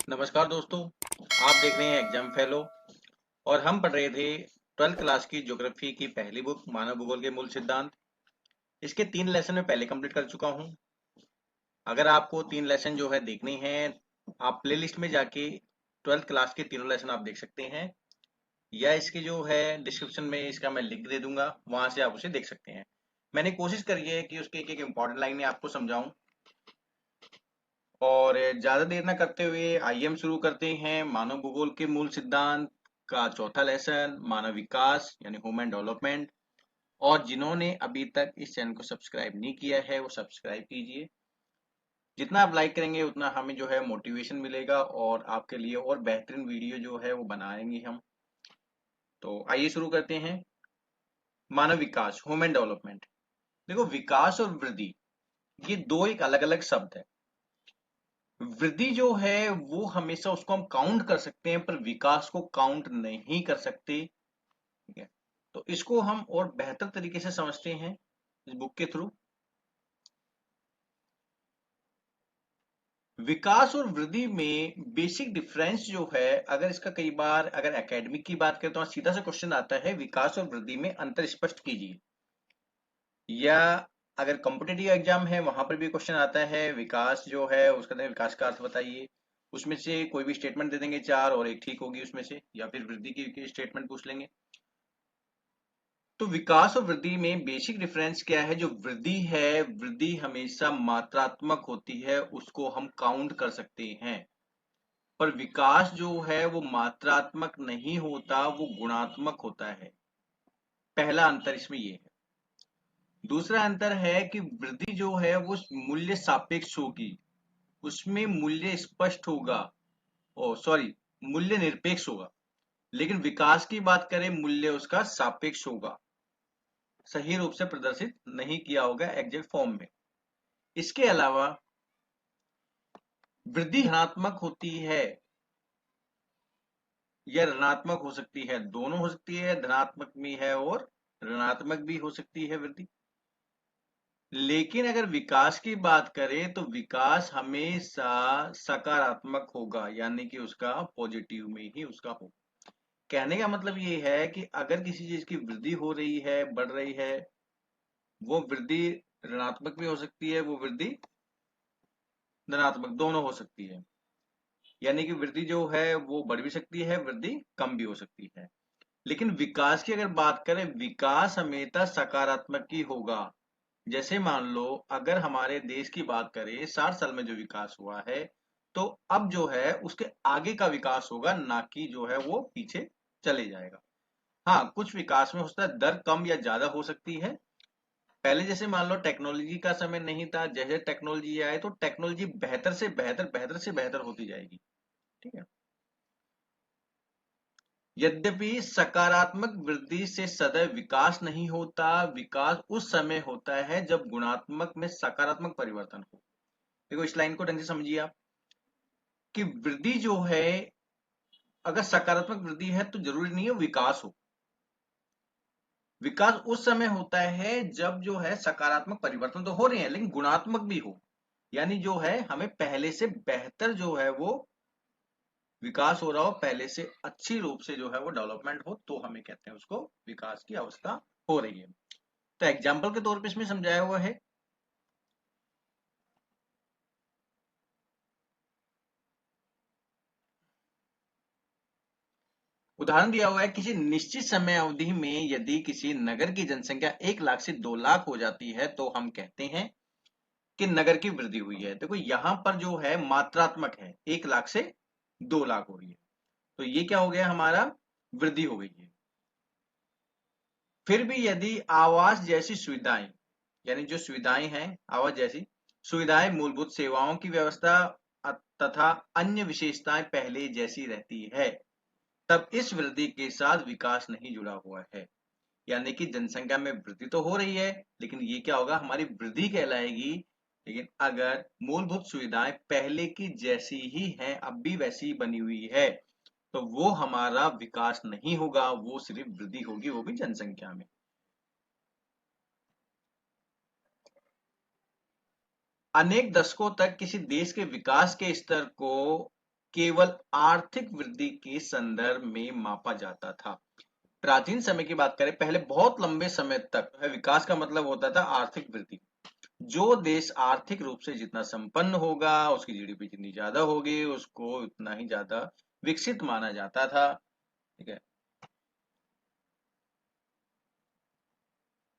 नमस्कार दोस्तों। आप देख रहे हैं एग्जाम फेलो और हम पढ़ रहे थे 12th क्लास की ज्योग्राफी की पहली बुक मानव भूगोल के मूल सिद्धांत। इसके 3 लेसन में पहले कंप्लीट कर चुका हूं। अगर आपको 3 लेसन जो है देखने हैं, आप प्लेलिस्ट में जाके 12th क्लास के तीनों लेसन आप देख सकते हैं, या इसके जो है डिस्क्रिप्शन में इसका मैं लिंक दे दूंगा, वहां से आप उसे देख सकते हैं। मैंने कोशिश करी है कि उसके एक एक इम्पॉर्टेंट लाइनें आपको समझाऊं, और ज्यादा देर ना करते हुए आइए हम शुरू करते हैं मानव भूगोल के मूल सिद्धांत का चौथा लेसन, मानव विकास यानी ह्यूमन डेवलपमेंट। और जिन्होंने अभी तक इस चैनल को सब्सक्राइब नहीं किया है वो सब्सक्राइब कीजिए। जितना आप लाइक करेंगे उतना हमें जो है मोटिवेशन मिलेगा और आपके लिए और बेहतरीन वीडियो जो है वो बनाएंगे हम। तो आइए शुरू करते हैं। मानव विकास, ह्यूमन डेवलपमेंट। देखो, विकास और वृद्धि ये दो एक अलग अलग शब्द है। वृद्धि जो है वो हमेशा उसको हम काउंट कर सकते हैं, पर विकास को काउंट नहीं कर सकते। ठीक है, तो इसको हम और बेहतर तरीके से समझते हैं इस बुक के थ्रू। विकास और वृद्धि में बेसिक डिफरेंस जो है, अगर इसका कई बार अगर एकेडमिक की बात करें तो सीधा सा क्वेश्चन आता है, विकास और वृद्धि में अंतर स्पष्ट कीजिए। या अगर कॉम्पिटिटिव एग्जाम है वहां पर भी क्वेश्चन आता है, विकास जो है उसका विकास का अर्थ बताइए। उसमें से कोई भी स्टेटमेंट दे देंगे चार, और एक ठीक होगी उसमें से, या फिर वृद्धि की स्टेटमेंट पूछ लेंगे। तो विकास और वृद्धि में बेसिक डिफरेंस क्या है? जो वृद्धि है, वृद्धि हमेशा मात्रात्मक होती है, उसको हम काउंट कर सकते हैं। पर विकास जो है वो मात्रात्मक नहीं होता, वो गुणात्मक होता है। पहला अंतर इसमें ये है। दूसरा अंतर है कि वृद्धि जो है वो मूल्य सापेक्ष होगी, उसमें मूल्य स्पष्ट होगा, ओ सॉरी, मूल्य निरपेक्ष होगा। लेकिन विकास की बात करें, मूल्य उसका सापेक्ष होगा, सही रूप से प्रदर्शित नहीं किया होगा एग्जैक्ट फॉर्म में। इसके अलावा वृद्धि धनात्मक होती है या ऋणात्मक हो सकती है, दोनों हो सकती है, धनात्मक भी है और ऋणात्मक भी हो सकती है वृद्धि। लेकिन अगर विकास की बात करें तो विकास हमेशा सकारात्मक होगा, यानी कि उसका पॉजिटिव में ही उसका हो। कहने का मतलब ये है कि अगर किसी चीज की वृद्धि हो रही है, बढ़ रही है, वो वृद्धि ऋणात्मक भी हो सकती है, वो वृद्धि धनात्मक, दोनों हो सकती है। यानी कि वृद्धि जो है वो बढ़ भी सकती है, वृद्धि कम भी हो सकती है। लेकिन विकास की अगर बात करें, विकास हमेशा सकारात्मक ही होगा। जैसे मान लो, अगर हमारे देश की बात करें, 60 साल में जो विकास हुआ है, तो अब जो है उसके आगे का विकास होगा, ना कि जो है वो पीछे चले जाएगा। हाँ, कुछ विकास में हो सकता है दर कम या ज्यादा हो सकती है। पहले जैसे मान लो टेक्नोलॉजी का समय नहीं था, जैसे टेक्नोलॉजी आए तो टेक्नोलॉजी बेहतर से बेहतर, बेहतर से बेहतर होती जाएगी। ठीक है। यद्यपि सकारात्मक वृद्धि से सदैव विकास नहीं होता, विकास उस समय होता है जब गुणात्मक में सकारात्मक परिवर्तन हो। देखो, इस लाइन को ढंग से समझिए आप, कि वृद्धि जो है, अगर सकारात्मक वृद्धि है तो जरूरी नहीं है विकास हो। विकास उस समय होता है जब जो है सकारात्मक परिवर्तन तो हो रहे हैं, लेकिन गुणात्मक भी हो। यानी जो है हमें पहले से बेहतर जो है वो विकास हो रहा हो, पहले से अच्छी रूप से जो है वो डेवलपमेंट हो, तो हमें कहते हैं उसको विकास की अवस्था हो रही है। तो एग्जाम्पल के तौर पे इसमें समझाया हुआ है। उदाहरण दिया हुआ है, किसी निश्चित समय अवधि में यदि किसी नगर की जनसंख्या 1 लाख से 2 लाख हो जाती है तो हम कहते हैं कि नगर की वृद्धि हुई है। देखो, यहां पर जो है मात्रात्मक है, 1 लाख से 2 लाख हो रही है, तो ये क्या हो गया, हमारा वृद्धि हो गई है। फिर भी यदि आवास जैसी सुविधाएं, यानी जो सुविधाएं हैं आवास जैसी सुविधाएं, मूलभूत सेवाओं की व्यवस्था तथा अन्य विशेषताएं पहले जैसी रहती है, तब इस वृद्धि के साथ विकास नहीं जुड़ा हुआ है। यानी कि जनसंख्या में वृद्धि तो हो रही है, लेकिन ये क्या होगा, हमारी वृद्धि कहलाएगी। लेकिन अगर मूलभूत सुविधाएं पहले की जैसी ही हैं, अब भी वैसी ही बनी हुई है, तो वो हमारा विकास नहीं होगा, वो सिर्फ वृद्धि होगी, वो भी जनसंख्या में। अनेक दशकों तक किसी देश के विकास के स्तर को केवल आर्थिक वृद्धि के संदर्भ में मापा जाता था। प्राचीन समय की बात करें, पहले बहुत लंबे समय तक विकास का मतलब होता था आर्थिक वृद्धि। जो देश आर्थिक रूप से जितना संपन्न होगा, उसकी जीडीपी जितनी ज्यादा होगी, उसको उतना ही ज्यादा विकसित माना जाता था। ठीक है।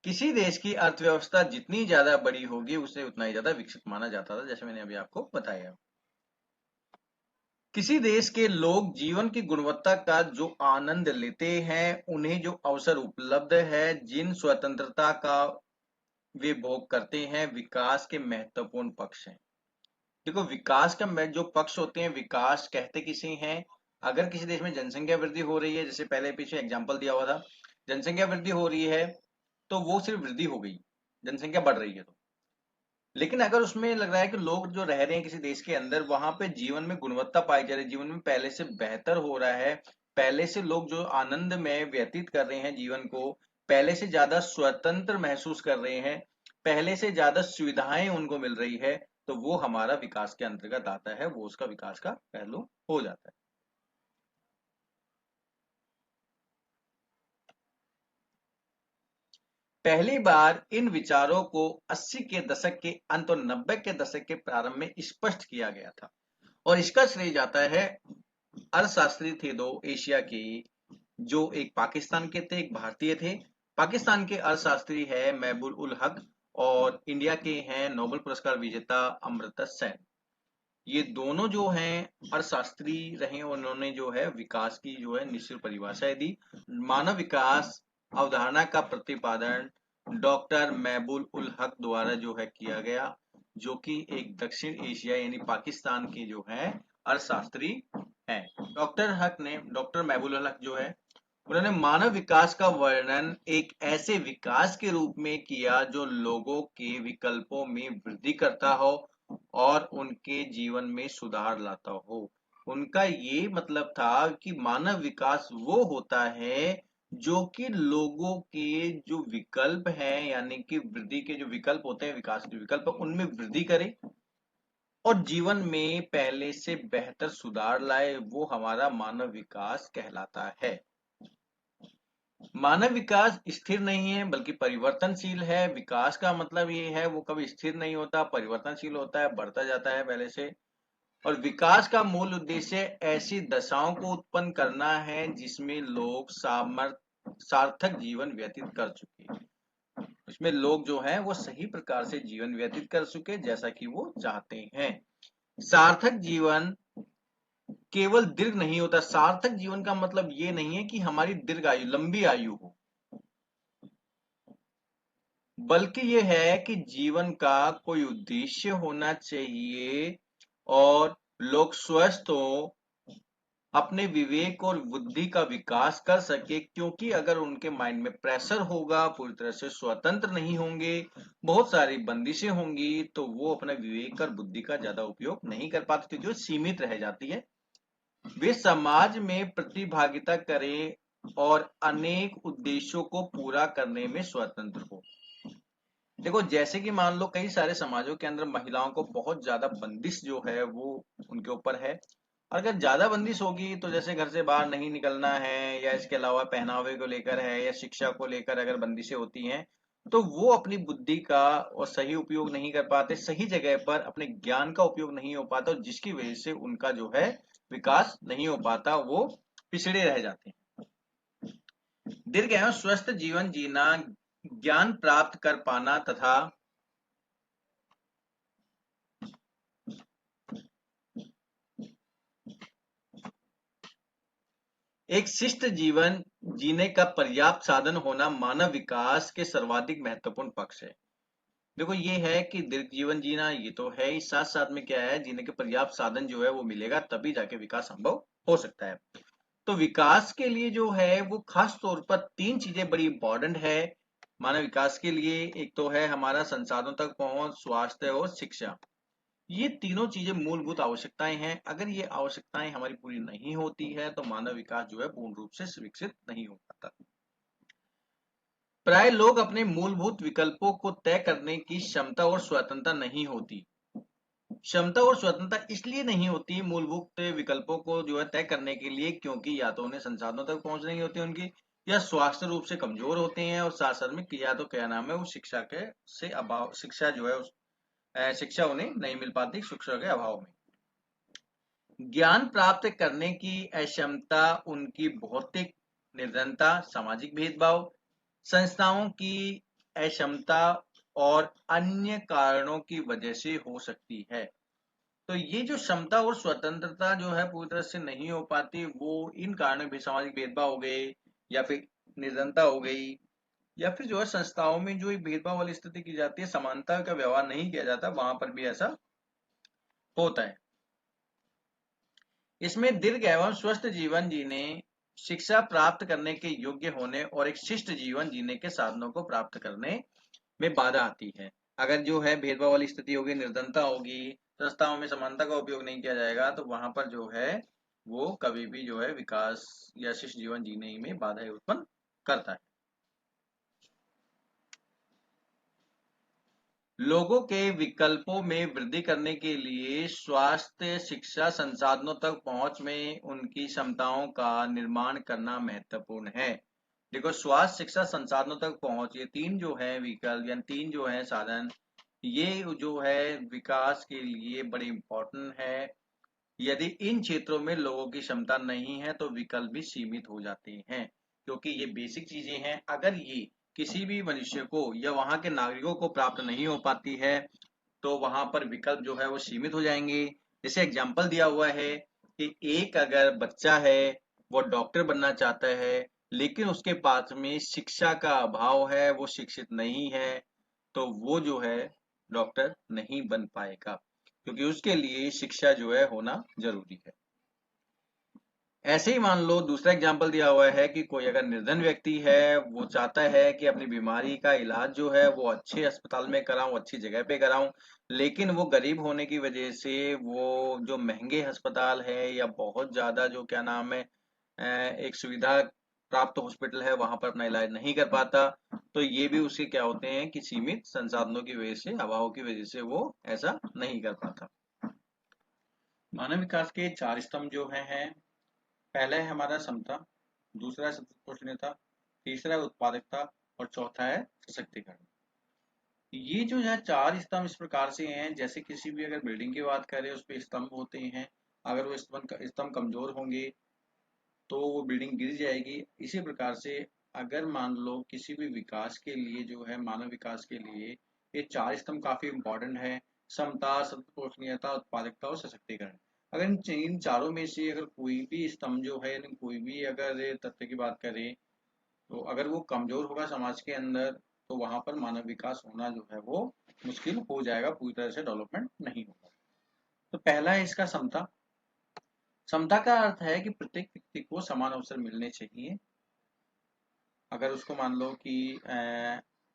किसी देश की अर्थव्यवस्था जितनी ज्यादा बड़ी होगी, उसे उतना ही ज्यादा विकसित माना जाता था, जैसे मैंने अभी आपको बताया। किसी देश के लोग जीवन की गुणवत्ता का जो आनंद लेते हैं, उन्हें जो अवसर उपलब्ध है, जिन स्वतंत्रता का वे भोग करते हैं, विकास के महत्वपूर्ण पक्ष हैं। देखो, विकास का जो पक्ष होते हैं, विकास कहते किसे हैं? अगर किसी देश में जनसंख्या वृद्धि हो रही है, जैसे पहले पीछे एग्जांपल दिया हुआ था, जनसंख्या वृद्धि हो रही है, तो वो सिर्फ वृद्धि हो गई, जनसंख्या बढ़ रही है तो। लेकिन अगर उसमें लग रहा है कि लोग जो रह रहे हैं किसी देश के अंदर, वहां पे जीवन में गुणवत्ता पाई जा रही है, जीवन में पहले से बेहतर हो रहा है, पहले से लोग जो आनंद में व्यतीत कर रहे हैं जीवन को, पहले से ज्यादा स्वतंत्र महसूस कर रहे हैं, पहले से ज्यादा सुविधाएं उनको मिल रही है, तो वो हमारा विकास के अंतर्गत आता है, वो उसका विकास का पहलू हो जाता है। पहली बार इन विचारों को 80 के दशक के अंत और 90 के दशक के प्रारंभ में स्पष्ट किया गया था, और इसका श्रेय जाता है अर्थशास्त्री थे दो एशिया के, जो एक पाकिस्तान के थे, एक भारतीय थे। पाकिस्तान के अर्थशास्त्री है महबूब उल हक, और इंडिया के हैं नोबेल पुरस्कार विजेता अमर्त्य सेन। ये दोनों जो हैं अर्थशास्त्री रहे, उन्होंने जो है विकास की जो है निश्चित परिभाषा दी। मानव विकास अवधारणा का प्रतिपादन डॉक्टर महबूब उल हक द्वारा जो है किया गया, जो कि एक दक्षिण एशिया यानी पाकिस्तान के जो है अर्थशास्त्री हैं। डॉक्टर महबूब उल हक जो है, उन्होंने मानव विकास का वर्णन एक ऐसे विकास के रूप में किया जो लोगों के विकल्पों में वृद्धि करता हो और उनके जीवन में सुधार लाता हो। उनका ये मतलब था कि मानव विकास वो होता है जो कि लोगों के जो विकल्प हैं, यानी कि वृद्धि के जो विकल्प होते हैं, विकास के विकल्प, उनमें वृद्धि करे और जीवन में पहले से बेहतर सुधार लाए, वो हमारा मानव विकास कहलाता है। मानव विकास स्थिर नहीं है बल्कि परिवर्तनशील है। विकास का मतलब ये है, वो कभी स्थिर नहीं होता, परिवर्तनशील होता है, बढ़ता जाता है पहले से। और विकास का मूल उद्देश्य ऐसी दशाओं को उत्पन्न करना है जिसमें लोग सार्थक जीवन व्यतीत कर चुके, उसमें लोग जो हैं वो सही प्रकार से जीवन व्यतीत कर चुके जैसा कि वो चाहते हैं। सार्थक जीवन केवल दीर्घ नहीं होता। सार्थक जीवन का मतलब ये नहीं है कि हमारी दीर्घ आयु, लंबी आयु हो, बल्कि ये है कि जीवन का कोई उद्देश्य होना चाहिए और लोग स्वस्थ हो, अपने विवेक और बुद्धि का विकास कर सके, क्योंकि अगर उनके माइंड में प्रेशर होगा, पूरी तरह से स्वतंत्र नहीं होंगे, बहुत सारी बंदिशें होंगी, तो वो अपने विवेक और बुद्धि का ज्यादा उपयोग नहीं कर पाते, क्योंकि वो सीमित रह जाती है। वे समाज में प्रतिभागिता करें और अनेक उद्देश्यों को पूरा करने में स्वतंत्र हो। देखो, जैसे कि मान लो कई सारे समाजों के अंदर महिलाओं को बहुत ज्यादा बंदिश जो है वो उनके ऊपर है। अगर ज्यादा बंदिश होगी तो जैसे घर से बाहर नहीं निकलना है, या इसके अलावा पहनावे को लेकर है, या शिक्षा को लेकर अगर बंदिशें होती हैं, तो वो अपनी बुद्धि का और सही उपयोग नहीं कर पाते, सही जगह पर अपने ज्ञान का उपयोग नहीं हो पाता, और जिसकी वजह से उनका जो है विकास नहीं हो पाता, वो पिछड़े रह जाते हैं। दीर्घ एवं स्वस्थ जीवन जीना, ज्ञान प्राप्त कर पाना तथा एक शिष्ट जीवन जीने का पर्याप्त साधन होना मानव विकास के सर्वाधिक महत्वपूर्ण पक्ष है। देखो, ये है कि दीर्घ जीवन जीना ये तो है ही, साथ साथ में क्या है, जीने के पर्याप्त साधन जो है वो मिलेगा, तभी जाके विकास संभव हो सकता है। तो विकास के लिए जो है वो खास तौर पर तीन चीजें बड़ी इंपॉर्टेंट है मानव विकास के लिए। एक तो है हमारा संसाधनों तक पहुंच, स्वास्थ्य और शिक्षा। ये तीनों चीजें मूलभूत आवश्यकताएं हैं। अगर ये आवश्यकताएं हमारी पूरी नहीं होती है तो मानव विकास जो है पूर्ण रूप से विकसित नहीं हो पाता। प्राय लोग अपने मूलभूत विकल्पों को तय करने की क्षमता और स्वतंत्रता नहीं होती। क्षमता और स्वतंत्रता इसलिए नहीं होती मूलभूत विकल्पों को जो है तय करने के लिए, क्योंकि या तो उन्हें संसाधनों तक पहुंच नहीं होती उनकी, या स्वास्थ्य रूप से कमजोर होते हैं, और साथ साथ में या तो क्या नाम है वो शिक्षा के से अभाव, शिक्षा जो है शिक्षा उन्हें नहीं मिल पाती शिक्षा के अभाव में। ज्ञान प्राप्त करने की अक्षमता, उनकी भौतिक निर्धनता, सामाजिक भेदभाव, संस्थाओं की अक्षमता और अन्य कारणों की वजह से हो सकती है। तो ये जो क्षमता और स्वतंत्रता जो है पूरी तरह से नहीं हो पाती, वो इन कारणों भी, सामाजिक भेदभाव हो गए, या फिर निर्धनता हो गई, या फिर जो है संस्थाओं में जो एक भेदभाव वाली स्थिति की जाती है, समानता का व्यवहार नहीं किया जाता, वहां पर भी ऐसा होता है। इसमें दीर्घ एवं स्वस्थ जीवन जीने, शिक्षा प्राप्त करने के योग्य होने और एक शिष्ट जीवन जीने के साधनों को प्राप्त करने में बाधा आती है। अगर जो है भेदभाव वाली स्थिति होगी, निर्धनता होगी, संस्थाओं में समानता का उपयोग नहीं किया जाएगा, तो वहां पर जो है वो कभी भी जो है विकास या शिष्ट जीवन जीने में बाधाएं उत्पन्न करता है। लोगों के विकल्पों में वृद्धि करने के लिए स्वास्थ्य, शिक्षा, संसाधनों तक पहुंच में उनकी क्षमताओं का निर्माण करना महत्वपूर्ण है। देखो, स्वास्थ्य, शिक्षा, संसाधनों तक पहुंच, ये तीन जो है विकल्प या तीन जो है साधन, ये जो है विकास के लिए बड़े इंपॉर्टेंट है। यदि इन क्षेत्रों में लोगों की क्षमता नहीं है तो विकल्प भी सीमित हो जाते हैं, क्योंकि ये बेसिक चीजें हैं। अगर ये किसी भी मनुष्य को या वहां के नागरिकों को प्राप्त नहीं हो पाती है, तो वहां पर विकल्प जो है वो सीमित हो जाएंगे। जैसे एग्जाम्पल दिया हुआ है कि एक अगर बच्चा है, वो डॉक्टर बनना चाहता है, लेकिन उसके पास में शिक्षा का अभाव है, वो शिक्षित नहीं है, तो वो जो है डॉक्टर नहीं बन पाएगा, क्योंकि उसके लिए शिक्षा जो है होना जरूरी है। ऐसे ही मान लो दूसरा एग्जाम्पल दिया हुआ है कि कोई अगर निर्धन व्यक्ति है, वो चाहता है कि अपनी बीमारी का इलाज जो है वो अच्छे अस्पताल में कराऊं, अच्छी जगह पे कराऊं, लेकिन वो गरीब होने की वजह से वो जो महंगे अस्पताल है या बहुत ज्यादा जो क्या नाम है एक सुविधा प्राप्त हॉस्पिटल है, वहां पर अपना इलाज नहीं कर पाता, तो ये भी उसके क्या होते हैं कि सीमित संसाधनों की वजह से, अभाव की वजह से वो ऐसा नहीं कर पाता। मानव विकास के चार स्तंभ जो हैं, पहला है हमारा समता, दूसरा है सतत पोषणीयता, तीसरा है उत्पादकता, और चौथा है सशक्तिकरण। ये जो है चार स्तंभ इस प्रकार से हैं, जैसे किसी भी अगर बिल्डिंग की बात करें उस पे स्तंभ होते हैं, अगर वो स्तंभ कमजोर होंगे तो वो बिल्डिंग गिर जाएगी। इसी प्रकार से अगर मान लो किसी भी विकास के लिए जो है, मानव विकास के लिए ये चार स्तंभ काफी इंपॉर्टेंट है: समता, सतत पोषणीयता, उत्पादकता और सशक्तिकरण। अगर इन चारों में से अगर कोई भी स्तंभ जो है, कोई भी अगर तत्व की बात करें, तो अगर वो कमजोर होगा समाज के अंदर, तो वहां पर मानव विकास होना जो है वो मुश्किल हो जाएगा, पूरी तरह से डेवलपमेंट नहीं होगा। तो पहला है इसका समता। समता का अर्थ है कि प्रत्येक व्यक्ति को समान अवसर मिलने चाहिए। अगर उसको मान लो कि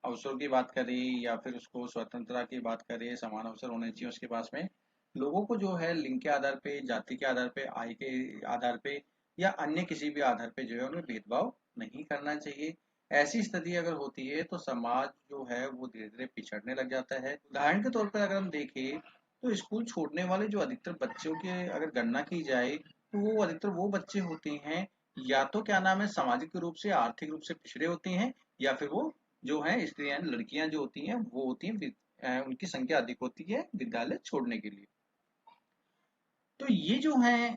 अवसरों की बात करें या फिर उसको स्वतंत्रता की बात करें, समान अवसर होने चाहिए उसके पास में। लोगों को जो है लिंग के आधार पे, जाति के आधार पे, आय के आधार पे या अन्य किसी भी आधार पे जो है उन्हें भेदभाव नहीं करना चाहिए। ऐसी स्थिति अगर होती है तो समाज जो है वो धीरे धीरे पिछड़ने लग जाता है। उदाहरण के तौर पर अगर हम देखें तो स्कूल छोड़ने वाले जो अधिकतर बच्चों की अगर गणना की जाए, तो वो अधिकतर वो बच्चे होते हैं, या तो क्या नाम है सामाजिक रूप से, आर्थिक रूप से पिछड़े होते हैं, या फिर वो जो है स्त्रियां, लड़कियां जो होती हैं वो होती हैं उनकी संख्या अधिक होती है विद्यालय छोड़ने के लिए। तो ये जो है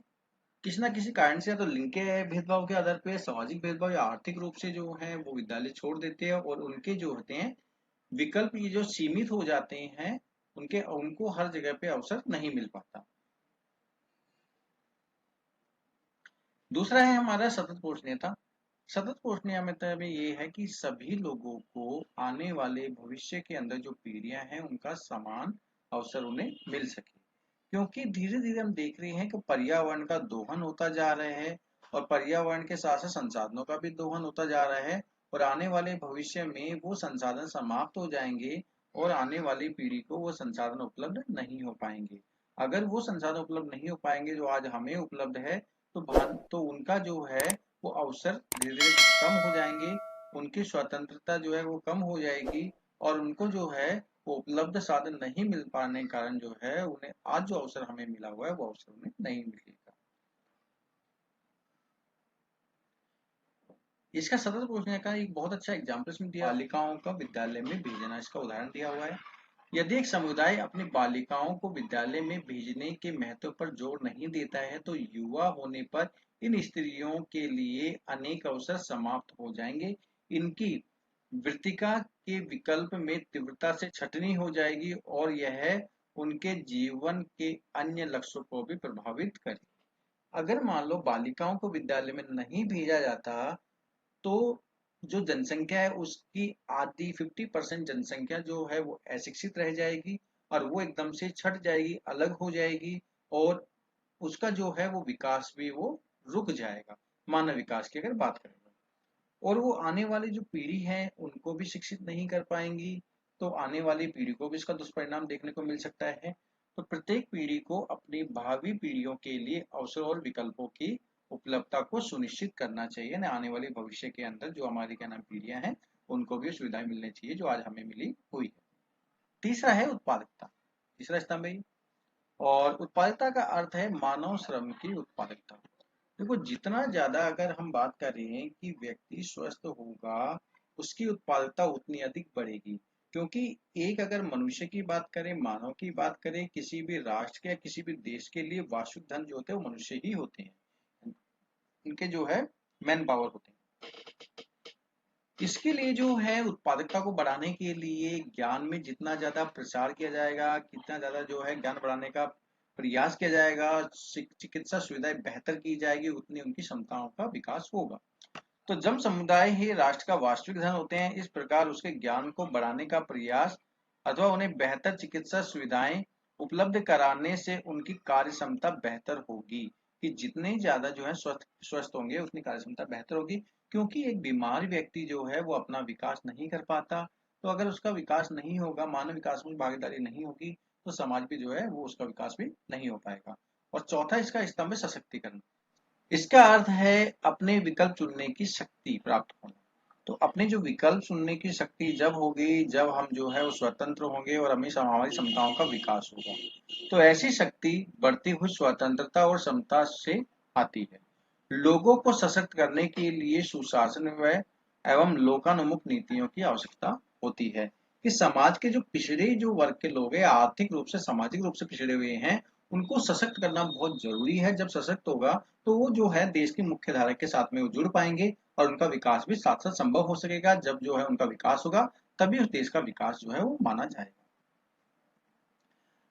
किसी ना किसी कारण से, या तो लिंग के भेदभाव के आधार पे, सामाजिक भेदभाव या आर्थिक रूप से जो है वो विद्यालय छोड़ देते हैं, और उनके जो होते हैं विकल्प ये जो सीमित हो जाते हैं, उनके उनको हर जगह पे अवसर नहीं मिल पाता। दूसरा है हमारा सतत पोषणीयता। सतत पोषणीयता में ये है कि सभी लोगों को आने वाले भविष्य के अंदर जो पीढ़ियां हैं उनका समान अवसर उन्हें मिल सके, क्योंकि धीरे धीरे हम देख रहे हैं कि पर्यावरण का दोहन होता जा रहा है, और पर्यावरण के साथ साथ संसाधनों का भी दोहन होता जा रहा है, और आने वाले भविष्य में वो संसाधन समाप्त हो जाएंगे, और आने वाली पीढ़ी को वो संसाधन उपलब्ध नहीं हो पाएंगे। अगर वो संसाधन उपलब्ध नहीं हो पाएंगे जो आज हमें उपलब्ध है, तो उनका जो है वो अवसर धीरे धीरे कम हो जाएंगे, उनकी स्वतंत्रता जो है वो कम हो जाएगी, और उनको जो है वो उपलब्ध साधन नहीं मिल पाने के कारण जो है उन्हें आज जो अवसर हमें मिला हुआ है वो अवसर उन्हें नहीं मिलेगा। इसका सतत पूछने का एक बहुत अच्छा एग्जाम्पल इसमें दिया, बालिकाओं का विद्यालय में भेजना, इसका उदाहरण दिया हुआ है। यदि एक समुदाय अपनी बालिकाओं को विद्यालय में भेजने के महत्व पर जोर नहीं देता है तो युवा होने पर इन स्त्रियों के लिए अनेक अवसर समाप्त हो जाएंगे। इनकी वृत्तिका के विकल्प में तीव्रता से छटनी हो जाएगी और यह उनके जीवन के अन्य लक्ष्यों को भी प्रभावित करेगी। अगर मान लो बालिकाओं को विद्यालय में नहीं भेजा जाता तो जो जनसंख्या है उसकी आधी 50% जनसंख्या जो है वो अशिक्षित रह जाएगी और वो एकदम से छट जाएगी, अलग हो जाएगी और उसका जो है वो विकास भी वो रुक जाएगा, मानव विकास की अगर बात करें। और वो आने वाली जो पीढ़ी है उनको भी शिक्षित नहीं कर पाएंगी, तो आने वाली पीढ़ी को भी इसका दुष्परिणाम देखने को मिल सकता है। तो प्रत्येक पीढ़ी को अपनी भावी पीढ़ियों के लिए अवसर और विकल्पों की उपलब्धता को सुनिश्चित करना चाहिए ना, आने वाले भविष्य के अंदर जो हमारी क्या नाम पीढ़ियां हैं उनको भी सुविधाएं मिलनी चाहिए जो आज हमें मिली हुई है। तीसरा है उत्पादकता, तीसरा स्तंभ है। और उत्पादकता का अर्थ है मानव श्रम की उत्पादकता। देखो जितना ज्यादा अगर हम बात करें कि व्यक्ति स्वस्थ होगा उसकी उत्पादकता उतनी अधिक बढ़ेगी, क्योंकि एक अगर मनुष्य की बात करें, मानव की बात करें, किसी भी राष्ट्र के या किसी भी देश के लिए वास्तविक धन जो होते हैं वो मनुष्य ही होते हैं, इनके जो है मैन पावर होते हैं। इसके लिए जो है उत्पादकता को बढ़ाने के लिए ज्ञान में जितना ज्यादा प्रसार किया जाएगा, कितना ज्यादा जो है ज्ञान बढ़ाने का प्रयास किया जाएगा, चिकित्सा सुविधाएं बेहतर की जाएगी, उतनी उनकी क्षमताओं का विकास होगा। तो जब समुदाय ही राष्ट्र का वास्तविक धन होते हैं, इस प्रकार उसके ज्ञान को बढ़ाने का प्रयास अथवा उन्हें बेहतर चिकित्सा सुविधाएं उपलब्ध कराने से उनकी कार्य क्षमता बेहतर होगी। कि जितने ज्यादा जो है स्वस्थ स्वस्थ होंगे उतनी कार्य क्षमता बेहतर होगी, क्योंकि एक बीमार व्यक्ति जो है वो अपना विकास नहीं कर पाता, तो अगर उसका विकास नहीं होगा, मानव विकास में भागीदारी नहीं होगी, तो समाज भी जो है वो उसका विकास भी नहीं हो पाएगा। और चौथा इसका स्तंभ है सशक्तिकरण। इसका अर्थ है अपने विकल्प चुनने की शक्ति प्राप्त होना। तो अपने जो विकल्प चुनने की शक्ति जब होगी जब हम जो है वो स्वतंत्र होंगे और हमें हमारी क्षमताओं का विकास होगा। तो ऐसी शक्ति बढ़ती हुई स्वतंत्रता और क्षमता से आती है। लोगों को सशक्त करने के लिए सुशासन एवं लोकानुमुख नीतियों की आवश्यकता होती है। कि समाज के जो पिछड़े जो वर्ग के लोग हैं, आर्थिक रूप से सामाजिक रूप से पिछड़े हुए हैं, उनको सशक्त करना बहुत जरूरी है। जब सशक्त होगा तो वो जो है देश की मुख्य धारा के साथ में वो जुड़ पाएंगे और उनका विकास भी साथ साथ संभव हो सकेगा। जब जो है उनका विकास होगा तभी उस देश का विकास जो है वो माना जाएगा।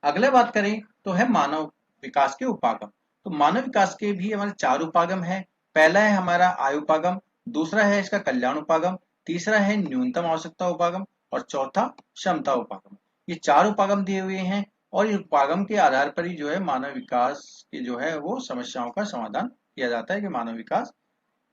अगले बात करें तो है मानव विकास के उपागम। तो मानव विकास के भी हमारे 4 उपागम है। पहला है हमारा आयु उपागम, दूसरा है इसका कल्याण उपागम, तीसरा है न्यूनतम आवश्यकता उपागम और चौथा क्षमता उपागम। ये 4 उपागम दिए हुए हैं और इस उपागम के आधार पर ही जो है मानव विकास के जो है वो समस्याओं का समाधान किया जाता है। कि मानव विकास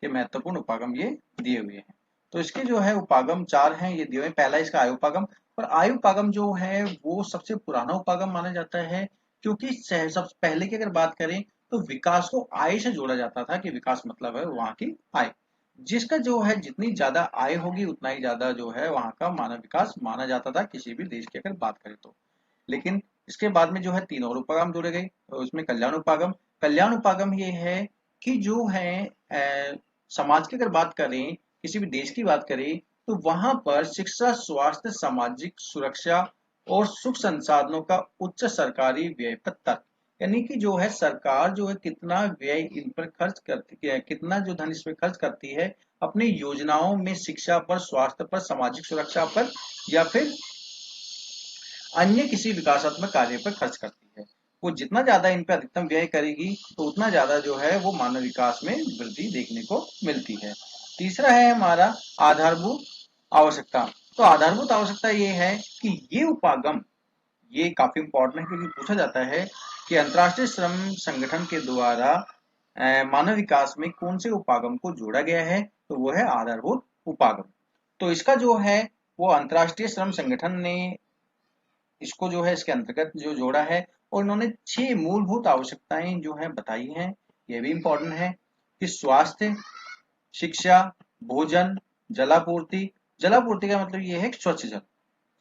के महत्वपूर्ण उपागम ये दिए हुए हैं। तो इसके जो है उपागम 4 हैं, ये दिए हुए हैं। पहला इसका आयु उपागम, और आयु उपागम जो है वो सबसे पुराना उपागम माना जाता है, क्योंकि सबसे पहले की अगर बात करें तो विकास को आय से जोड़ा जाता था। कि विकास मतलब है वहां की आय, जिसका जो है जितनी ज्यादा आय होगी उतना ही ज्यादा जो है वहां का मानव विकास माना जाता था किसी भी देश की अगर बात करें तो। लेकिन इसके बाद में जो है 3 और उपागम जोड़े गए, तो उसमें कल्याण उपागम। कल्याण उपागम ये है कि जो है समाज की अगर बात करें, किसी भी देश की बात करें, तो वहां पर शिक्षा, स्वास्थ्य, सामाजिक सुरक्षा और सुख संसाधनों का उच्च सरकारी व्यय पर तर्क। यानी कि जो है सरकार जो है कितना व्यय इन पर खर्च करती है, कितना जो धन इस पर खर्च करती है अपनी योजनाओं में, शिक्षा पर, स्वास्थ्य पर, सामाजिक सुरक्षा पर या फिर अन्य किसी विकासात्मक कार्य पर खर्च करती है। वो जितना ज्यादा इन पर अधिकतम व्यय करेगी तो उतना ज्यादा जो है वो मानव विकास में वृद्धि देखने को मिलती है। तीसरा है हमारा आधारभूत आवश्यकता। तो आधारभूत आवश्यकता ये है कि ये उपागम, ये काफी इंपॉर्टेंट है क्योंकि पूछा जाता है कि अंतर्राष्ट्रीय श्रम संगठन के द्वारा मानव विकास में कौन से उपागम को जोड़ा गया है, तो वो है आधारभूत उपागम। तो इसका जो है वो अंतर्राष्ट्रीय श्रम संगठन ने इसको जो है इसके अंतर्गत जो जोड़ा है और उन्होंने 6 मूलभूत आवश्यकताएं जो है बताई हैं। ये भी इंपॉर्टेंट है कि स्वास्थ्य, शिक्षा, भोजन, जलापूर्ति। जलापूर्ति का मतलब ये है स्वच्छ जल,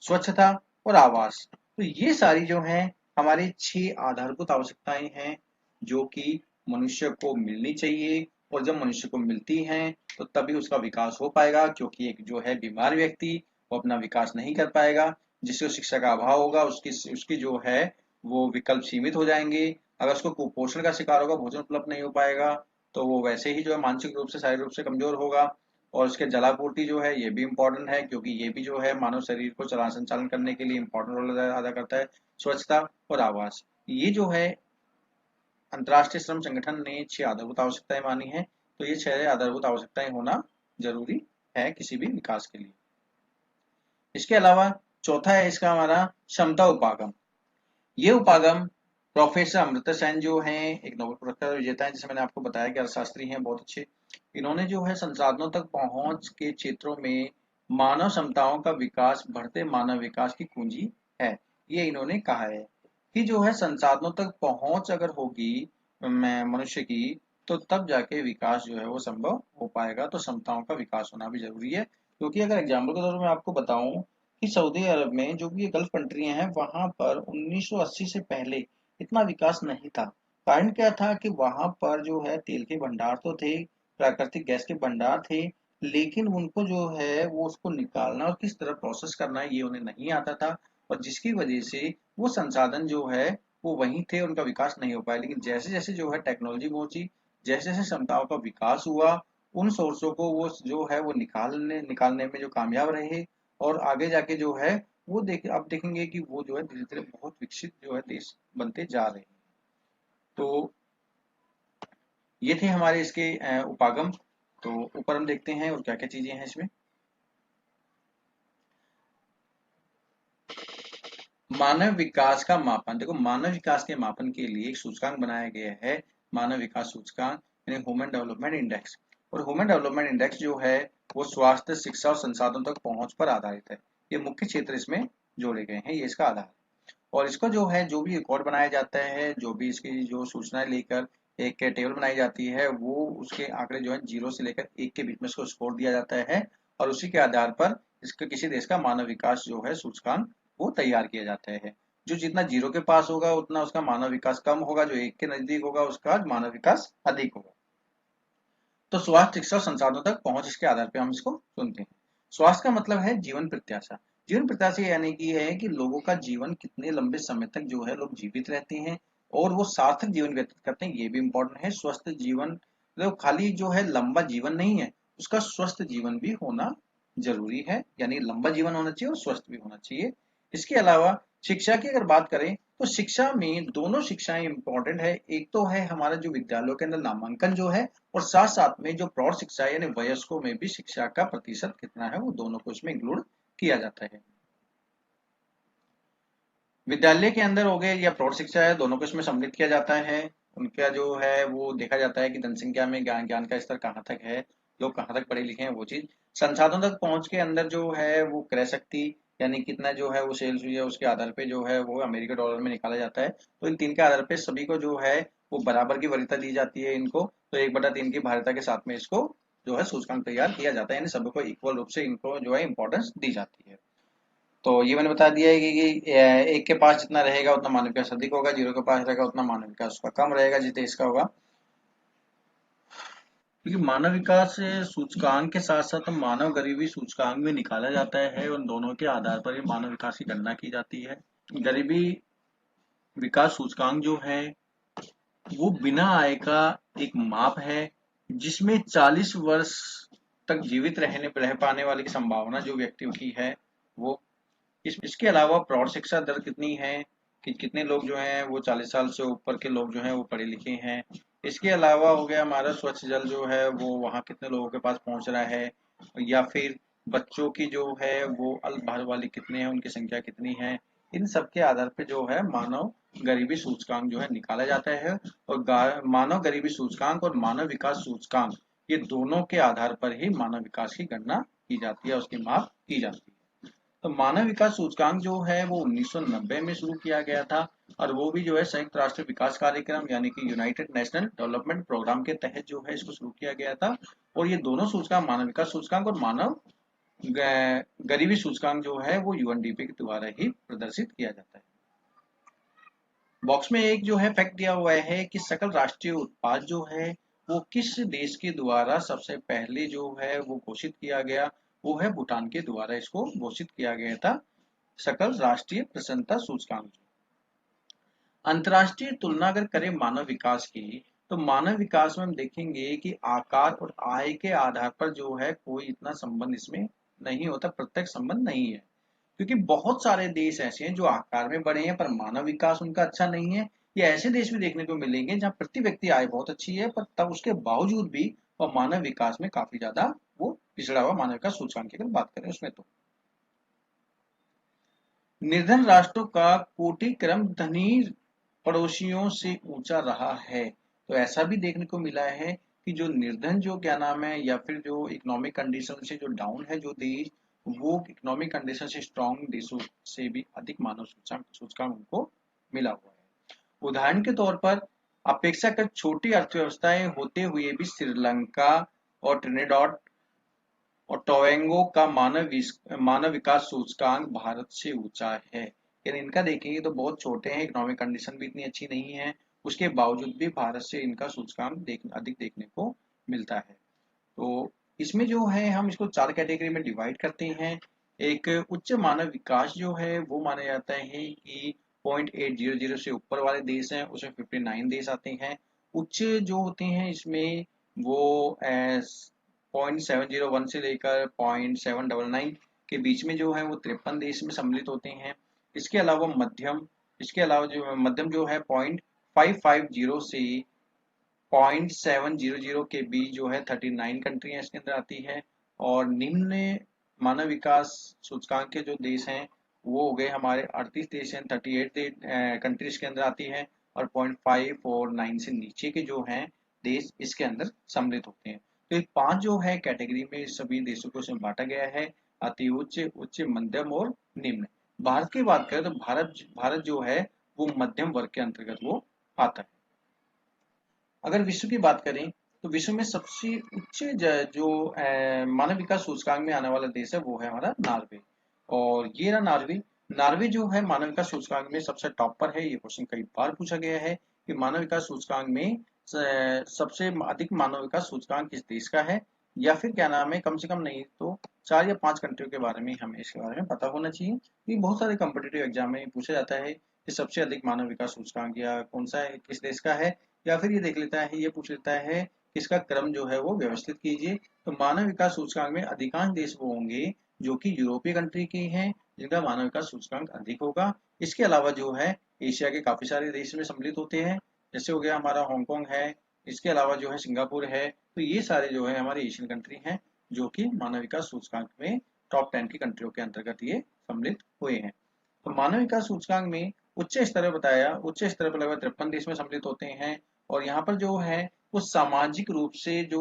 स्वच्छता, और आवास। तो ये सारी जो हैं हमारी 6 आधारभूत आवश्यकताएं हैं जो कि मनुष्य को मिलनी चाहिए, और जब मनुष्य को मिलती हैं तो तभी उसका विकास हो पाएगा, क्योंकि एक जो है बीमार व्यक्ति वो अपना विकास नहीं कर पाएगा, जिससे शिक्षा का अभाव होगा, उसकी उसकी जो है वो विकल्प सीमित हो जाएंगे। अगर उसको कुपोषण का शिकार होगा, भोजन उपलब्ध नहीं हो पाएगा, तो वो वैसे ही जो है मानसिक रूप से शारीरिक रूप से कमजोर होगा। और उसके जलापूर्ति जो है ये भी इम्पोर्टेंट है, क्योंकि ये भी जो है मानव शरीर को चलन संचालन करने के लिए इम्पोर्टेंट रोल अदा करता है। स्वच्छता और आवास, ये जो है अंतर्राष्ट्रीय श्रम संगठन ने 6 आधारभूत आवश्यकताएं मानी है। तो ये 6 आधारभूत आवश्यकताएं होना जरूरी है किसी भी विकास के लिए। इसके अलावा चौथा है इसका हमारा क्षमता उपागम। ये उपागम प्रोफेसर अमृता सेन जो हैं एक नोबेल पुरस्कार विजेता हैं, जैसे मैंने आपको बताया कि अर्थशास्त्री हैं बहुत अच्छे। इन्होंने जो है संसाधनों तक पहुंच के क्षेत्रों में मानव क्षमताओं का विकास बढ़ते मानव विकास की कुंजी है। ये इन्होंने कहा है कि जो है संसाधनों तक पहुंच अगर होगी मनुष्य की, तो तब जाके विकास जो है वो संभव हो पाएगा। तो क्षमताओं का विकास होना भी जरूरी है, क्योंकि अगर एग्जाम्पल के तौर पर मैं आपको बताऊं कि सऊदी अरब में जो भी गल्फ कंट्रियां हैं वहां पर 1980 से पहले इतना विकास नहीं था। कारण क्या था कि वहां पर जो है तेल के भंडार तो थे, प्राकृतिक गैस के भंडार थे, लेकिन उनको जो है वो उसको निकालना और किस तरह प्रोसेस करना है ये उन्हें नहीं आता था, और जिसकी वजह से वो संसाधन जो है वो वहीं थे, उनका विकास नहीं हो पाया। लेकिन जैसे जैसे जो है टेक्नोलॉजी पहुंची, जैसे जैसे क्षमताओं का विकास हुआ, उन सोर्सों को वो जो है वो निकालने निकालने में जो कामयाब रहे, और आगे जाके जो है वो आप देखेंगे कि वो जो है धीरे धीरे बहुत विकसित जो है देश बनते जा रहे हैं। तो ये थे हमारे इसके उपागम। तो ऊपर हम देखते हैं और क्या क्या चीजें हैं इसमें। मानव विकास का मापन, देखो मानव विकास के मापन के लिए एक सूचकांक बनाया गया है, मानव विकास सूचकांक यानी ह्यूमन डेवलपमेंट इंडेक्स। और ह्यूमन डेवलपमेंट इंडेक्स जो है वो स्वास्थ्य, शिक्षा और संसाधन तक पहुंच पर आधारित है। ये मुख्य क्षेत्र इसमें जोड़े गए हैं, ये इसका आधार है। और इसको जो है जो भी रिकॉर्ड बनाया जाता है, जो भी इसकी जो सूचनाएं लेकर एक टेबल बनाई जाती है, वो उसके आंकड़े जो है 0 से लेकर 1 के बीच में इसको स्कोर दिया जाता है, और उसी के आधार पर इसका किसी देश का मानव विकास जो है सूचकांक वो तैयार किया जाता है। जो जितना 0 के पास होगा उतना उसका मानव विकास कम होगा, जो 1 के नजदीक होगा उसका मानव विकास अधिक होगा। तो स्वास्थ्य, शिक्षा और संसाधनों तक पहुंच, इसके आधार पर हम इसको चुनते हैं। स्वास्थ्य का मतलब है जीवन प्रत्याशा। जीवन प्रत्याशा यानी कि है कि लोगों का जीवन कितने लंबे समय तक जो है लोग जीवित रहते हैं और वो सार्थक जीवन व्यतीत करते हैं, ये भी इम्पोर्टेंट है। स्वस्थ जीवन मतलब खाली जो है लंबा जीवन नहीं है, उसका स्वस्थ जीवन भी होना जरूरी है, यानी लंबा जीवन होना चाहिए और स्वस्थ भी होना चाहिए। इसके अलावा शिक्षा की अगर बात करें तो शिक्षा में दोनों शिक्षाएं इंपॉर्टेंट है। एक तो है हमारा जो विद्यालयों के अंदर नामांकन जो है, और साथ साथ में जो प्रौढ़ शिक्षा यानी वयस्कों में भी शिक्षा का प्रतिशत कितना है वो दोनों को इसमें इंक्लूड किया जाता है। विद्यालय के अंदर हो गए या प्रौढ़ शिक्षा है, दोनों को इसमें सम्मिलित किया जाता है। उनका जो है वो देखा जाता है कि जनसंख्या में ज्ञान ज्ञान का स्तर कहाँ तक है, लोग कहाँ तक पढ़े लिखे हैं, वो चीज। संसाधनों तक पहुंच के अंदर जो है वो क्रय शक्ति यानी कितना जो है वो सेल्स हुई है, उसके आधार पे जो है वो अमेरिकी डॉलर में निकाला जाता है। तो इन तीन के आधार पे सभी को जो है वो बराबर की वरीयता दी जाती है इनको। तो 1/3 की भारिता के साथ में इसको जो है सूचकांक तैयार किया जाता है, यानी सभी को इक्वल रूप से इनको जो है इंपॉर्टेंस दी जाती है। तो ये मैंने बता दिया है कि एक के पास जितना रहेगा उतना मानव विकास अधिक होगा, 0 के पास रहेगा उतना मानव विकास उसका कम रहेगा, जिस देश का होगा। क्योंकि मानव विकास सूचकांक के साथ साथ मानव गरीबी सूचकांक भी निकाला जाता है, उन दोनों के आधार पर ही मानव विकास की गणना की जाती है। गरीबी विकास सूचकांक जो है वो बिना आय का एक माप है, जिसमें 40 वर्ष तक जीवित रह पाने वाले की संभावना जो व्यक्तियों की है वो। इसके अलावा प्रौढ़ शिक्षा दर कितनी है कि कितने लोग जो हैं वो 40 साल से ऊपर के लोग जो हैं वो पढ़े लिखे हैं। इसके अलावा हो गया हमारा स्वच्छ जल जो है वो वहाँ कितने लोगों के पास पहुंच रहा है, या फिर बच्चों की जो है वो अल्पभर वाले कितने हैं, उनकी संख्या कितनी है। इन सब के आधार पे जो है मानव गरीबी सूचकांक जो है निकाला जाता है। और मानव गरीबी सूचकांक और मानव विकास सूचकांक ये दोनों के आधार पर ही मानव विकास की गणना की जाती है, उसकी माप की जाती है। तो मानव विकास सूचकांक जो है वो 1990 में शुरू किया गया था, और वो भी जो है संयुक्त राष्ट्र विकास कार्यक्रम यानी कि यूनाइटेड नेशनल डेवलपमेंट प्रोग्राम के तहत जो है इसको शुरू किया गया था। और ये दोनों सूचकांक, मानव विकास सूचकांक और मानव गरीबी सूचकांक जो है वो यूएनडीपी के द्वारा ही प्रदर्शित किया जाता है। बॉक्स में एक जो है फैक्ट दिया हुआ है कि सकल राष्ट्रीय उत्पाद जो है वो किस देश के द्वारा सबसे पहले जो है वो घोषित किया गया, वो है भूटान के द्वारा इसको घोषित किया गया था, सकल राष्ट्रीय प्रसन्नता सूचकांक। अंतर्राष्ट्रीय तुलना अगर करें मानव विकास की, तो मानव विकास में हम देखेंगे कि आकार और आय के आधार पर जो है कोई इतना संबंध इसमें नहीं होता, प्रत्यक्ष संबंध नहीं है। क्योंकि बहुत सारे देश ऐसे हैं जो आकार में बड़े हैं पर मानव विकास उनका अच्छा नहीं है। ये ऐसे देश भी देखने को मिलेंगे जहाँ प्रति व्यक्ति आय बहुत अच्छी है पर तब उसके बावजूद भी वह मानव विकास में काफी ज्यादा वो पिछड़ा हुआ मानव विकास सूचकांक की अगर बात करें उसमें। तो निर्धन राष्ट्रों का कोटि क्रम धनी पड़ोसियों से ऊंचा रहा है। तो ऐसा भी देखने को मिला है कि जो निर्धन जो क्या नाम है या फिर जो इकोनॉमिक कंडीशन से जो डाउन है जो देश, वो इकोनॉमिक कंडीशन से स्ट्रांग देशों से भी अधिक मानव सूचकांक उनको मिला हुआ है। उदाहरण के तौर पर अपेक्षाकृत छोटी अर्थव्यवस्थाएं होते हुए भी श्रीलंका और ट्रिनिडाड और टोबैगो का मानव विकास सूचकांक भारत से ऊंचा है। यानी इनका देखेंगे तो बहुत छोटे हैं, इकोनॉमिक कंडीशन भी इतनी अच्छी नहीं है, उसके बावजूद भी भारत से इनका सूचकांक अधिक देखने को मिलता है। तो इसमें जो है हम इसको 4 कैटेगरी में डिवाइड करते हैं। एक उच्च मानव विकास जो है वो माना जाता है कि 0.800 से ऊपर वाले देश हैं, उसमें 59 देश आते हैं। उच्च जो होते हैं इसमें वो 0.701 से लेकर 0.799 के बीच में जो है वो 53 देश में सम्मिलित होते हैं। इसके अलावा मध्यम जो है 0.550 से 0.700 के बीच जो है 39 कंट्रियां इसके अंदर आती है। और निम्न मानव विकास सूचकांक के जो देश हैं वो हो गए हमारे 38 देश हैं, 38 कंट्रीज के अंदर आती है। और 0.549 से नीचे के जो हैं देश इसके अंदर सम्मिलित होते हैं। तो ये 5 जो है कैटेगरी में सभी देशों को इसमें बांटा गया है, अति उच्च, उच्च, मध्यम और निम्न। भारत की बात करें तो भारत जो है वो मध्यम वर्ग के अंतर्गत वो आता है। अगर विश्व की बात करें तो विश्व में सबसे उच्च जो मानव विकास सूचकांक में आने वाला देश है वो है हमारा नॉर्वे। और ये रहा नॉर्वे। नॉर्वे जो है मानव विकास सूचकांक में सबसे टॉप पर है। ये क्वेश्चन कई बार पूछा गया है कि मानव विकास सूचकांक में सबसे अधिक मानव विकास सूचकांक किस देश का है, या फिर क्या नाम है, कम से कम नहीं तो 4 या 5 कंट्रियों के बारे में हमें इसके बारे में पता होना चाहिए। ये बहुत सारे कॉम्पिटिटिव एग्जाम में पूछा जाता है कि सबसे अधिक मानव विकास सूचकांक या कौन सा है, किस देश का है, या फिर ये देख लेता है, ये पूछ लेता है कि इसका क्रम जो है वो व्यवस्थित कीजिए। तो मानव विकास सूचकांक में अधिकांश देश वो होंगे जो कि यूरोपीय कंट्री के हैं जिनका मानव विकास सूचकांक अधिक होगा। इसके अलावा जो है एशिया के काफी सारे देश में सम्मिलित होते हैं, जैसे हो गया हमारा हांगकांग है, इसके अलावा जो है सिंगापुर है। तो ये सारे जो है हमारे एशियन कंट्री हैं जो कि मानव विकास सूचकांक में टॉप 10 की कंट्रियों के अंतर्गत ये सम्मिलित हुए हैं। तो मानव विकास सूचकांक में उच्च स्तर बताया, उच्च स्तर पर लगभग 53 देश में सम्मिलित होते हैं। और यहाँ पर जो है वो सामाजिक रूप से जो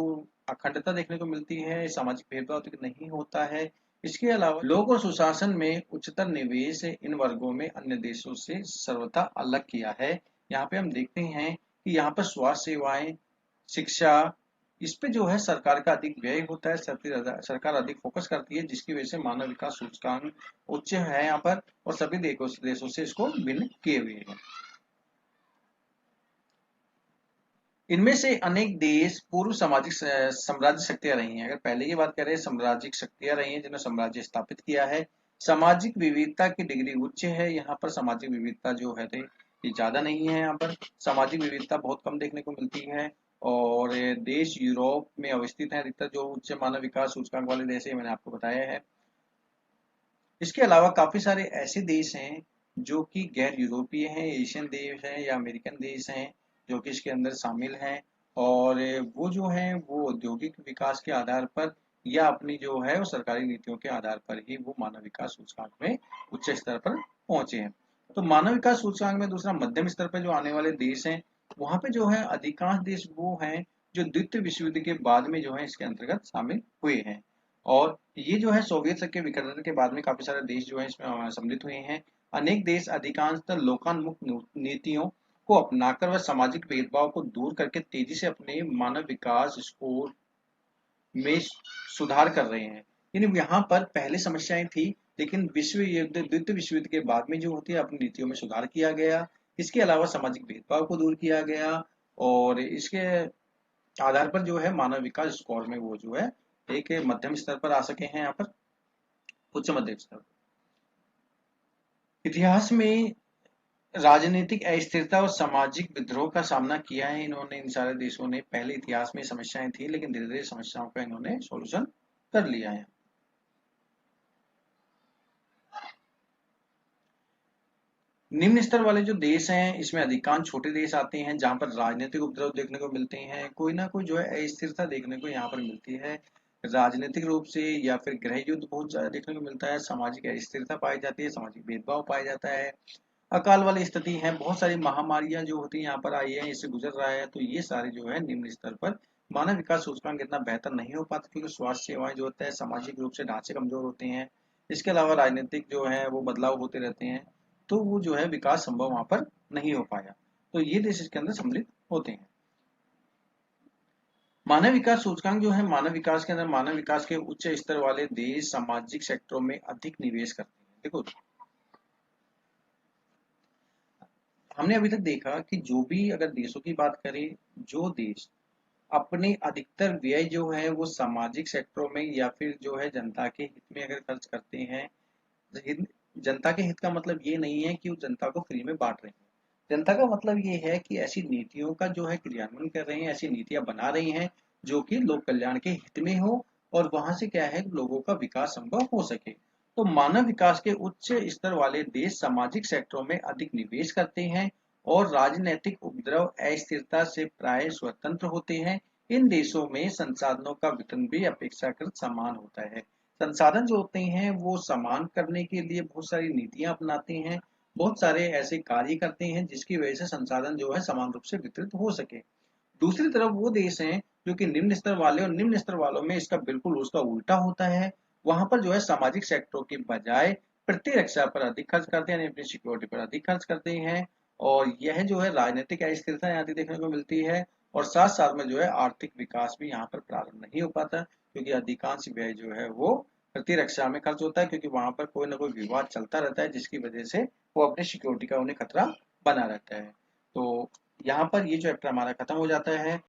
अखंडता देखने को मिलती है, सामाजिक भेदभाव तो नहीं होता है। इसके अलावा लोक और सुशासन में उच्चतर निवेश इन वर्गों में अन्य देशों से सर्वथा अलग किया है। यहाँ पे हम देखते हैं कि यहाँ पर स्वास्थ्य सेवाएं, शिक्षा, इस पे जो है सरकार का अधिक व्यय होता है, सरकार अधिक फोकस करती है, जिसकी वजह से मानव विकास सूचकांक उच्च है यहाँ पर और सभी देशों से इसको भिन्न किए हुए हैं। इनमें से अनेक देश पूर्व सामाजिक साम्राज्य शक्तियां रही हैं। अगर पहले की बात करें, साम्राजिक शक्तियां रही हैं जिन्होंने साम्राज्य स्थापित किया है। सामाजिक विविधता की डिग्री उच्च है, यहाँ पर सामाजिक विविधता जो है ये ज्यादा नहीं है। यहाँ पर सामाजिक विविधता बहुत कम देखने को मिलती है। और देश यूरोप में अवस्थित है अधिकतर जो उच्च मानव विकास सूचकांक वाले देश है, मैंने आपको बताया है। इसके अलावा काफी सारे ऐसे देश हैं जो कि गैर यूरोपीय हैं, एशियन देश हैं या अमेरिकन देश हैं जो कि इसके अंदर शामिल हैं। और वो जो है वो औद्योगिक विकास के आधार पर या अपनी जो है वो सरकारी नीतियों के आधार पर ही वो मानव विकास सूचकांक में उच्च स्तर पर पहुंचे हैं। तो मानव विकास सूचकांक में दूसरा मध्यम स्तर पर जो आने वाले देश हैं, वहां पे जो है अधिकांश देश वो हैं जो द्वितीय विश्व युद्ध के बाद में जो है इसके अंतर्गत शामिल हुए हैं। और ये जो है सोवियत संघ के विघटन के बाद में काफी सारे देश जो है इसमें सम्मिलित हुए हैं। अनेक देश अधिकांशतः लोकान्मुख नीतियों को अपनाकर व सामाजिक भेदभाव को दूर करके तेजी से अपने मानव विकास स्कोर में सुधार कर रहे हैं। यानी यहाँ पर पहले समस्याएं थी, लेकिन द्वितीय विश्व युद्ध के बाद में जो होती है अपनी नीतियों में सुधार किया गया। इसके अलावा सामाजिक भेदभाव को दूर किया गया और इसके आधार पर जो है मानव विकास स्कोर में वो जो है एक मध्यम स्तर पर आ सके हैं, यहाँ पर उच्च मध्यम स्तर। इतिहास में राजनीतिक अस्थिरता और सामाजिक विद्रोह का सामना किया है इन्होंने, इन सारे देशों ने। पहले इतिहास में समस्याएं थी, लेकिन धीरे धीरे समस्याओं का इन्होंने सॉल्यूशन कर लिया है। निम्न स्तर वाले जो देश हैं इसमें अधिकांश छोटे देश आते हैं जहां पर राजनीतिक उपद्रव देखने को मिलते हैं, कोई ना कोई जो है अस्थिरता देखने को यहाँ पर मिलती है। राजनीतिक रूप से या फिर गृह युद्ध बहुत ज्यादा देखने को मिलता है, सामाजिक अस्थिरता पाई जाती है, सामाजिक भेदभाव पाया जाता है, अकाल वाली स्थिति है, बहुत सारी महामारियां जो होती हैं यहाँ पर आई है, इससे गुजर रहा है। तो ये सारे जो है निम्न स्तर पर मानव विकास सूचकांक इतना बेहतर नहीं हो पाता, क्योंकि स्वास्थ्य सेवाएं जो होता है सामाजिक रूप से ढांचे कमजोर होते हैं। इसके अलावा राजनीतिक जो है वो बदलाव होते रहते हैं, तो वो जो है विकास संभव वहां पर नहीं हो पाया। तो ये देश इसके अंदर सम्मिलित होते हैं। मानव विकास सूचकांक जो है, मानव विकास के अंदर मानव विकास के उच्च स्तर वाले देश सामाजिक सेक्टरों में अधिक निवेश करते हैं। देखो, हमने अभी तक देखा कि जो भी अगर देशों की बात करें, जो देश अपने अधिकतर व्यय जो है वो सामाजिक सेक्टरों में या फिर जो है जनता के हित में अगर खर्च करते हैं, जनता के हित का मतलब ये नहीं है कि वो जनता को फ्री में बांट रहे हैं। जनता का मतलब ये है कि ऐसी नीतियों का जो है क्रियान्वयन कर रहे हैं, ऐसी नीतियां बना रही हैं जो कि लोक कल्याण के हित में हो और वहां से क्या है लोगों का विकास संभव हो सके। तो मानव विकास के उच्च स्तर वाले देश सामाजिक सेक्टरों में अधिक निवेश करते हैं और राजनैतिक उपद्रव अस्थिरता से प्राय स्वतंत्र होते हैं। इन देशों में संसाधनों का वितरण भी अपेक्षाकृत समान होता है। संसाधन जो होते हैं वो समान करने के लिए बहुत सारी नीतियां अपनाते हैं, बहुत सारे ऐसे कार्य करते हैं जिसकी वजह से संसाधन जो है समान रूप से वितरित हो सके। दूसरी तरफ वो देश हैं जो कि निम्न स्तर वाले, और निम्न स्तर वालों में इसका बिल्कुल उसका उल्टा होता है। वहां पर जो है सामाजिक सेक्टरों के बजाय प्रतिरक्षा पर अधिक खर्च करते हैं, अपनी सिक्योरिटी पर अधिक खर्च करते हैं, और यह जो है राजनीतिक अस्थिरता यहाँ देखने को मिलती है। और साथ साथ में जो है आर्थिक विकास भी यहाँ पर प्रारंभ नहीं हो पाता, क्योंकि अधिकांश व्यय जो है वो प्रतिरक्षा में खर्च होता है, क्योंकि वहां पर कोई ना कोई विवाद चलता रहता है जिसकी वजह से वो अपनी सिक्योरिटी का उन्हें खतरा बना रहता है। तो यहाँ पर ये चैप्टर हमारा खत्म हो जाता है।